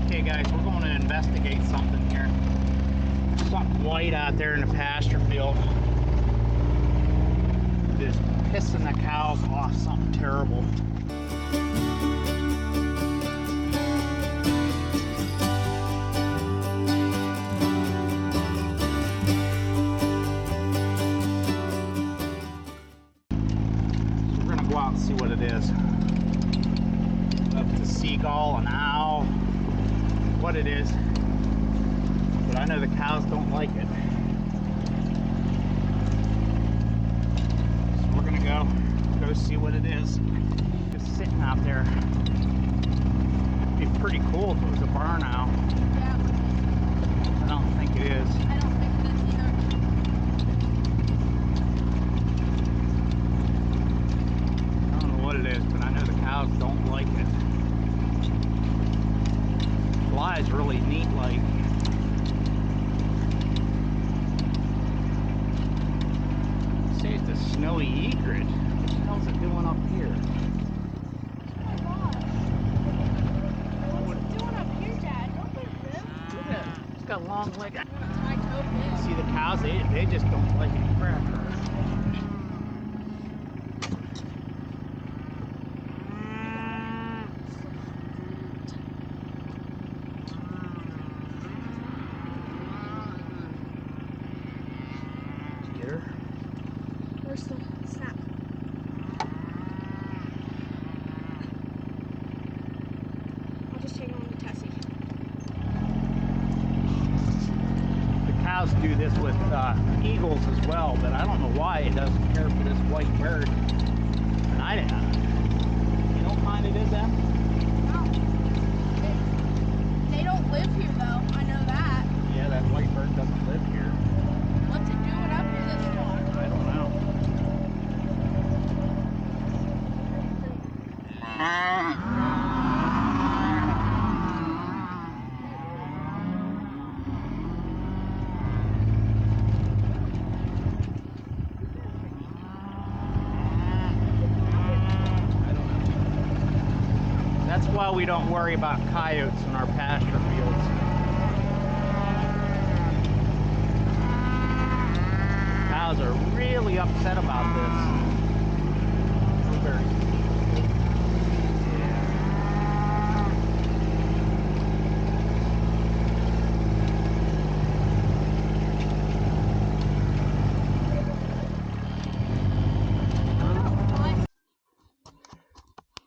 Okay guys, we're going to investigate something here. Something white out there in the pasture field. Just pissing the cows off, something terrible. So we're gonna go out and see what it is. If it's a seagull, an owl, what it is. But I know the cows don't like it. So we're gonna go see what it is. Just sitting out there. It'd be pretty cool if it was a barn owl. Yeah. I don't think it is. I don't think it is either. I don't know what it is, but I know the cows don't like it. Flies really neat like. Say it's a snowy egret. What the hell's it doing up here? Oh my gosh. What's it doing up here, Dad? Don't they live? Look at it. It's got long legs. My toe big. See the cows? They just don't like any crap. Get her? Where's the snap? I'll just take on to Tessie. The cows do this with eagles as well, but I don't know why it doesn't care for this white bird. And you don't find it is them? No. They don't live here though. I know that. Yeah, that white bird doesn't live here. What's it doing up here this far? I don't know. That's why we don't worry about coyotes in our pasture fields. Cows are really upset about this.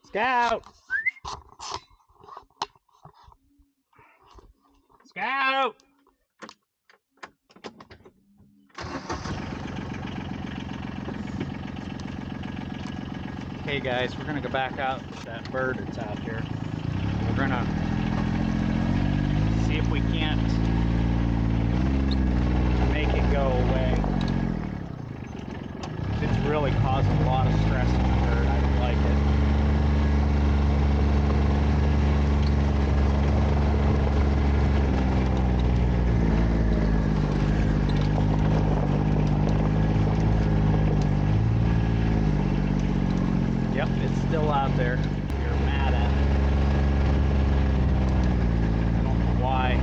Scout! Scout! Okay guys, we're gonna go back out with that bird that's out here. We're gonna see if we can't make it go away. It's really causing a lot of stress in the herd. I don't like it. Yep, it's still out there. You're mad at it. I don't know why.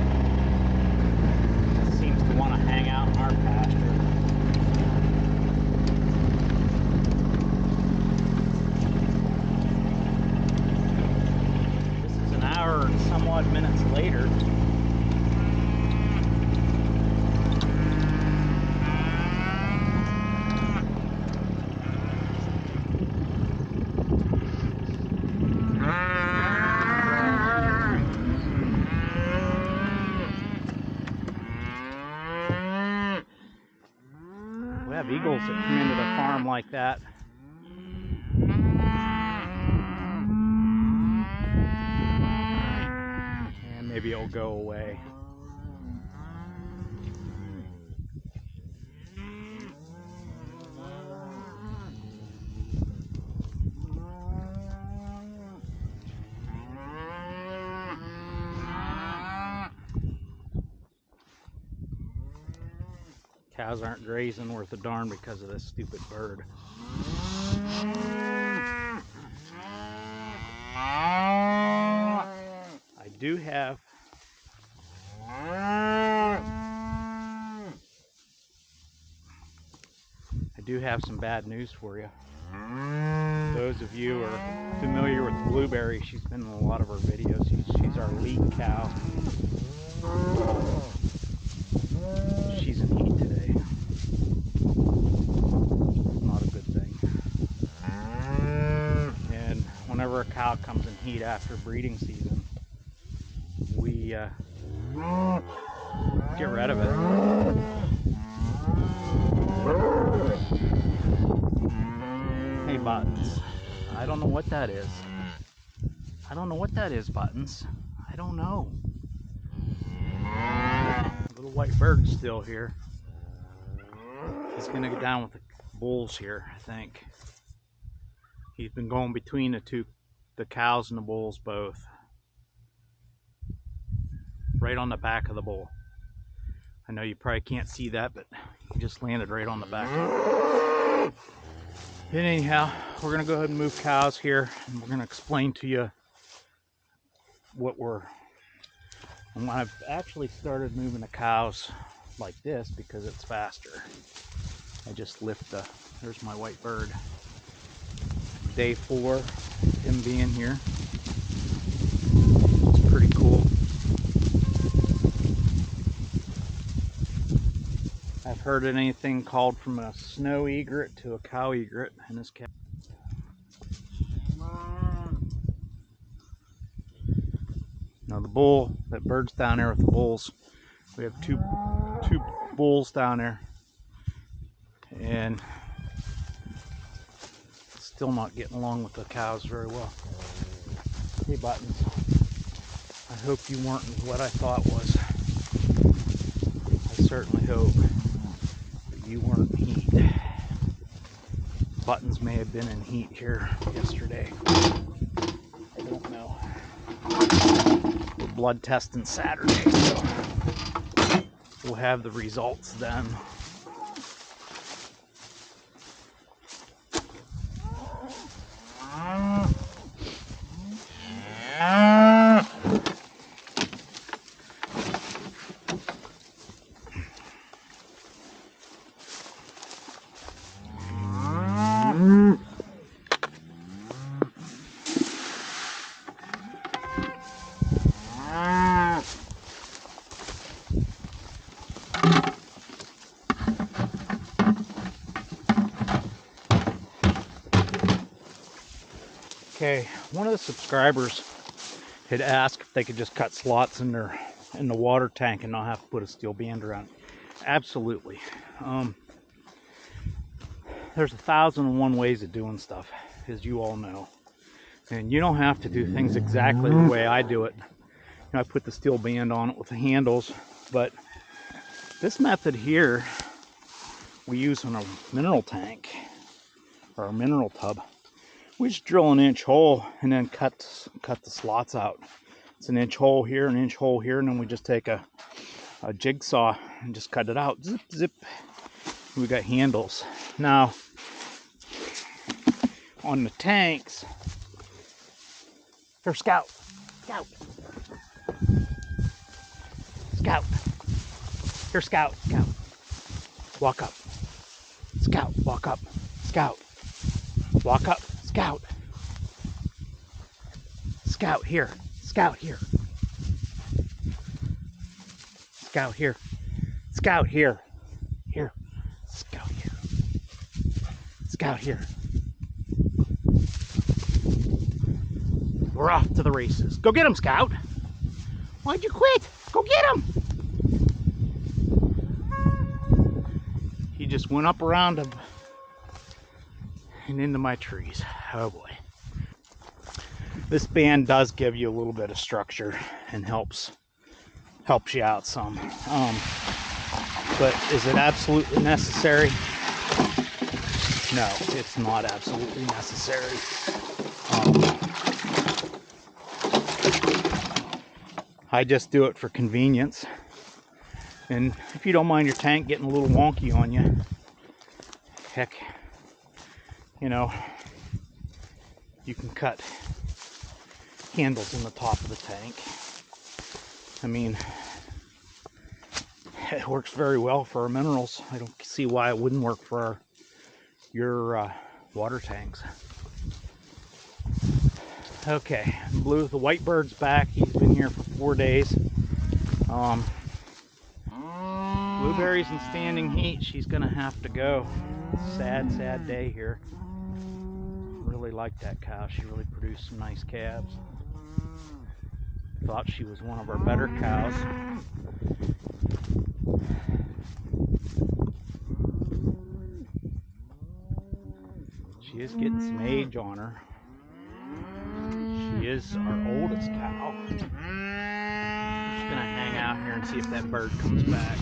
It seems to want to hang out in our pasture. This is an hour and some odd minutes later. We have eagles that come into the farm like that. And maybe it'll go away. Cows aren't grazing worth a darn because of this stupid bird. I do have I do have some bad news for you. Those of you who are familiar with Blueberry, she's been in a lot of our videos. She's our lead cow. She's in heat today. Not a good thing. And whenever a cow comes in heat after breeding season, we get rid of it. Hey, Buttons. I don't know what that is. I don't know what that is, Buttons. I don't know. Little white bird's still here. He's gonna get down with the bulls here, I think. He's been going between the cows and the bulls both. Right on the back of the bull. I know you probably can't see that, but he just landed right on the back. And anyhow, we're gonna go ahead and move cows here, and we're gonna explain to you and I've actually started moving the cows like this because it's faster. I just lift there's my white bird. Day 4, him being here. It's pretty cool. I've heard anything called from a snow egret to a cow egret in this cow. Now the bull, that bird's down there with the bulls. We have two bulls down there, and still not getting along with the cows very well. Hey, Buttons, I hope you weren't what I thought was. I certainly hope that you weren't in heat. Buttons may have been in heat here yesterday. I don't know. We're blood testing Saturday, so we'll have the results then. Okay, one of the subscribers had asked if they could just cut slots in the water tank and not have to put a steel band around it. Absolutely. There's 1,001 ways of doing stuff, as you all know. And you don't have to do things exactly the way I do it. You know, I put the steel band on it with the handles, but this method here we use on a mineral tank or a mineral tub. We just drill an inch hole and then cut the slots out. It's an inch hole here, an inch hole here, and then we just take a jigsaw and just cut it out. Zip, zip. We got handles. Now, on the tanks, here, Scout. Scout. Scout. Here, Scout. Scout. Walk up. Scout, walk up. Scout. Walk up. Scout. Scout here. Scout here. Scout here. Scout here. Here. Scout here. Scout here. We're off to the races. Go get him, Scout. Why'd you quit? Go get him. He just went up around him and into my trees. Oh boy. This band does give you a little bit of structure and helps you out some. But is it absolutely necessary? No, it's not absolutely necessary. I just do it for convenience. And if you don't mind your tank getting a little wonky on you, heck, you know, you can cut handles in the top of the tank. I mean, It works very well for our minerals. I don't see why it wouldn't work for your water tanks. Okay, the white bird's back. He's been here for 4 days. Blueberries in standing heat. She's gonna have to go. Sad, sad day here. Really liked that cow. She really produced some nice calves. Thought she was one of our better cows. She is getting some age on her. She is our oldest cow. We're just gonna hang out here and see if that bird comes back.